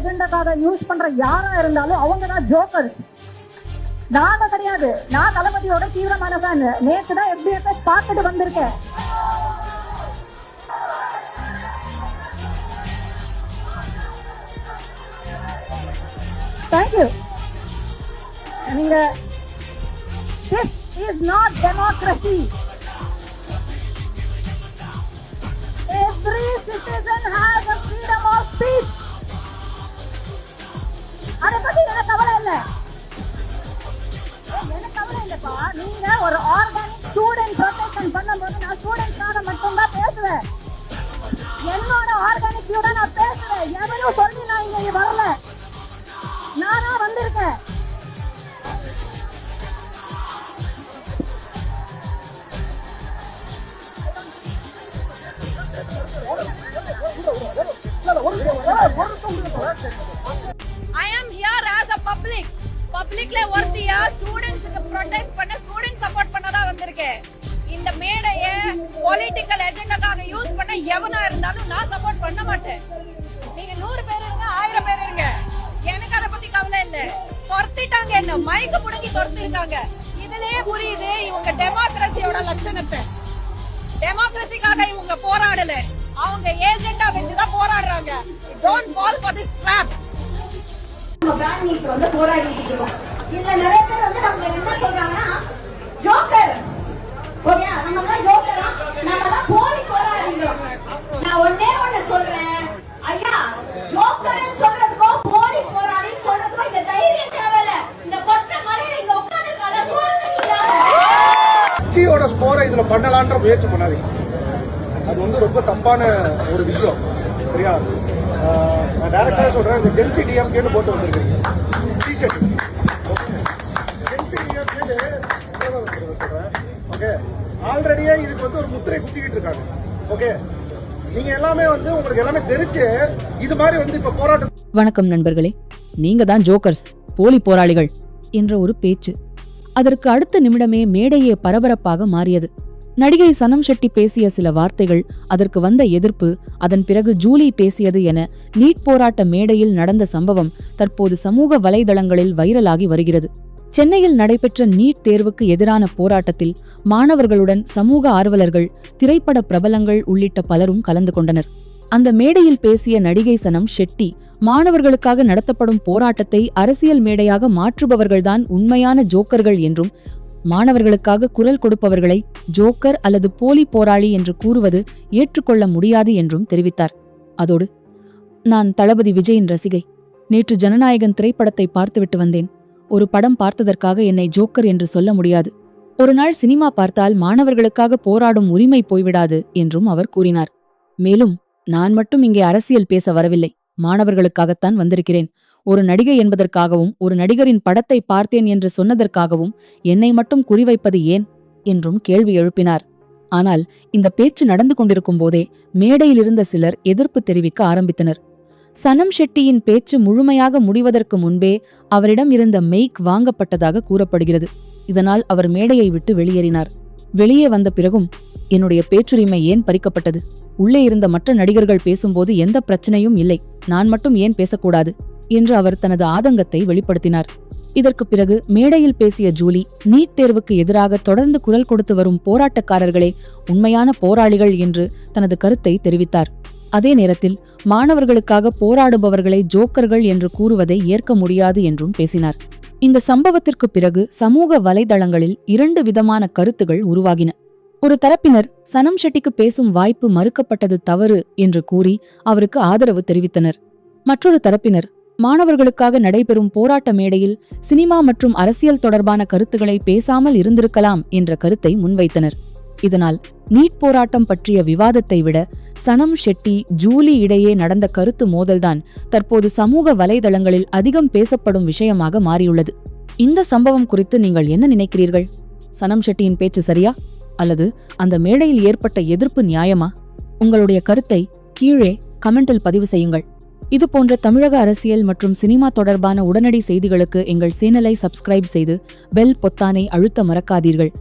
எஜெண்டாக்காக use பண்ற யாரா இருந்தாலும் அவங்க தான் ஜோக்கர்ஸ். நாங்க கிடையாது. நான் தளபதியோட தீவிரமான ஃபேன். நேத்து தான் FBFS பார்த்துட்டு வந்திருக்கேன். தேங்க்யூ. நீங்க this is not democracy. Every citizen has a freedom of speech. அத பத்தி எனக்கு கவலை இல்ல. எனக்கு கவலை இல்லப்பா. நீங்க ஒரு ஆர்கானிக் ஸ்டூடெண்ட் ப்ரொடெக்ஷன் பண்ணும்போது நான் ஸ்டூடெண்ட்ஸ்க்காக மட்டும் தான் பேசுவேன். என்னோட ஆர்கானிக் நான் பேசுறேன். எவரும் சொல்லி நான் இங்க வரல. நானா வந்திருக்கேன். I am here as a publicல ஒருத்தியா ஸ்டூடண்ட்ஸ்க்கு ப்ரொடெக்ட் பண்ண ஸ்டூடண்ட் சப்போர்ட் பண்ணதா வந்திருக்கேன். இந்த மேடைய பொலிட்டிக்கல் எஜெண்டாக்காக யூஸ் பண்ண எவனா இருந்தாலும் நான் சப்போர்ட் பண்ண மாட்டேன். நீங்க 100 பேர் இருங்க, 1000 பேர் இருங்க, எனக்கு அதை பத்தி கவலை இல்ல. துரத்திட்டாங்க, என்ன மைக்கு புடுங்கி துரத்திருக்காங்க. இதுலயே புரியுது இவங்க டெமோக்ரஸியோட லட்சணத்தை. டெமோக்ரஸிக்காக இவங்க போராடல, அவங்க ஏஜெண்டா வச்சுதான் போராடுறாங்க. Don't fall for this drop. நம்ம பேன் மீட் வந்து போராடிட்டு இருக்கோம். இதுல நிறைய பேர் வந்து நம்ம என்ன சொல்றாங்கன்னா ஜோக்கர். ஓகே, நம்ம தான் ஜோக்கரா, நம்ம தான் போலி போராடுறோம். நான் ஒண்ணே சொல்றேன் ஐயா, ஜோக்கர்னு சொல்றதுக்கோ போலி போராடி சொல்றதுக்கோ இந்த தைரியம் தேவையில்ல. இந்த கொற்ற மலையில இங்க உட்கார்ந்திருக்காங்க கட்சியோட ஸ்கோரை இதுல பண்ணலான்ற முயற்சி பண்ணாதீங்க. அது வந்து ரொம்ப தப்பான ஒரு விஷயம். சரியா? நான் டைரக்டா சொல்றேன், இந்த ஜென்சி டிஎம்கேன்னு போட்டு வந்திருக்கீங்க டிஷர்ட். ஜென்சி டிஎம்கேன்னு சொல்றேன். ஓகே, ஆல்ரெடியே இதுக்கு வந்து ஒரு முத்திரை குத்திக்கிட்டு இருக்காங்க. ஓகே, நீங்க எல்லாமே வந்து உங்களுக்கு எல்லாமே தெரிஞ்சு இது மாதிரி வந்து இப்ப போராட்டம். வணக்கம் நண்பர்களே, நீங்க தான் ஜோக்கர்ஸ், போலி போராளிகள் என்ற ஒரு பேச்சு. அதற்கு அடுத்த நிமிடமே மேடையே பரபரப்பாக மாறியது. நடிகை சனம் ஷெட்டி பேசிய சில வார்த்தைகள், அதற்கு வந்த எதிர்ப்பு, அதன் பிறகு ஜூலி பேசியது என நீட் போராட்ட மேடையில் நடந்த சம்பவம் தற்போது சமூக வலைதளங்களில் வைரலாகி வருகிறது. சென்னையில் நடைபெற்ற நீட் தேர்வுக்கு எதிரான போராட்டத்தில் மாணவர்களுடன் சமூக ஆர்வலர்கள், திரைப்பட பிரபலங்கள் உள்ளிட்ட பலரும் கலந்து கொண்டனர். அந்த மேடையில் பேசிய நடிகை சனம் ஷெட்டி, மாணவர்களுக்காக நடத்தப்படும் போராட்டத்தை அரசியல் மேடையாக மாற்றுபவர்கள்தான் உண்மையான ஜோக்கர்கள் என்றும், மாணவர்களுக்காக குரல் கொடுப்பவர்களை ஜோக்கர் அல்லது போலி போராளி என்று கூறுவது ஏற்றுக்கொள்ள முடியாது என்றும் தெரிவித்தார். அதோடு, நான் தளபதி விஜயின் ரசிகை. நேற்று ஜனநாயகன் திரைப்படத்தை பார்த்துவிட்டு வந்தேன். ஒரு படம் பார்த்ததற்காக என்னை ஜோக்கர் என்று சொல்ல முடியாது. ஒரு நாள் சினிமா பார்த்தால் மாணவர்களுக்காக போராடும் உரிமை போய்விடாது என்றும் அவர் கூறினார். மேலும், நான் மட்டும் இங்கே அரசியல் பேச வரவில்லை, மாணவர்களுக்காகத்தான் வந்திருக்கிறேன். ஒரு நடிகை என்பதற்காகவும் ஒரு நடிகரின் படத்தை பார்த்தேன் என்று சொன்னதற்காகவும் என்னை மட்டும் குறிவைப்பது ஏன் என்றும் கேள்வி எழுப்பினார். ஆனால் இந்த பேச்சு நடந்து கொண்டிருக்கும் போதே மேடையில் இருந்த சிலர் எதிர்ப்பு தெரிவிக்க ஆரம்பித்தனர். சனம் ஷெட்டியின் பேச்சு முழுமையாக முடிவதற்கு முன்பே அவரிடம் இருந்த மெய்க் வாங்கப்பட்டதாக கூறப்படுகிறது. இதனால் அவர் மேடையை விட்டு வெளியேறினார். வெளியே வந்த பிறகும், என்னுடைய பேச்சுரிமை ஏன் பறிக்கப்பட்டது? உள்ளே இருந்த மற்ற நடிகர்கள் பேசும்போது எந்த பிரச்சனையும் இல்லை, நான் மட்டும் ஏன் பேசக்கூடாது என்று அவர் தனது ஆதங்கத்தை வெளிப்படுத்தினார். இதற்கு பிறகு மேடையில் பேசிய ஜூலி, நீட் தேர்வுக்கு எதிராக தொடர்ந்து குரல் கொடுத்து வரும் போராட்டக்காரர்களே உண்மையான போராளிகள் என்று தனது கருத்தை தெரிவித்தார். அதே நேரத்தில் மாணவர்களுக்காக போராடுபவர்களை ஜோக்கர்கள் என்று கூறுவதை ஏற்க முடியாது என்றும் பேசினார். இந்த சம்பவத்திற்கு பிறகு சமூக வலைதளங்களில் 2 விதமான கருத்துகள் உருவாகின. ஒரு தரப்பினர் சனம் ஷெட்டிக்கு பேசும் வாய்ப்பு மறுக்கப்பட்டது தவறு என்று கூறி அவருக்கு ஆதரவு தெரிவித்தனர். மற்றொரு தரப்பினர் மாணவர்களுக்காக நடைபெறும் போராட்ட மேடையில் சினிமா மற்றும் அரசியல் தொடர்பான கருத்துக்களை பேசாமல் இருந்திருக்கலாம் என்ற கருத்தை முன்வைத்தனர். இதனால் நீட் போராட்டம் பற்றிய விவாதத்தை விட சனம் ஷெட்டி, ஜூலி இடையே நடந்த கருத்து மோதல்தான் தற்போது சமூக வலைதளங்களில் அதிகம் பேசப்படும் விஷயமாக மாறியுள்ளது. இந்த சம்பவம் குறித்து நீங்கள் என்ன நினைக்கிறீர்கள்? சனம் ஷெட்டியின் பேச்சு சரியா அல்லது அந்த மேடையில் ஏற்பட்ட எதிர்ப்பு நியாயமா? உங்களுடைய கருத்தை கீழே கமெண்டில் பதிவு செய்யுங்கள். இதுபோன்ற தமிழக அரசியல் மற்றும் சினிமா தொடர்பான உடனடி செய்திகளுக்கு எங்கள் சேனலை சப்ஸ்கிரைப் செய்து பெல் பொத்தானை அழுத்த மறக்காதீர்கள்.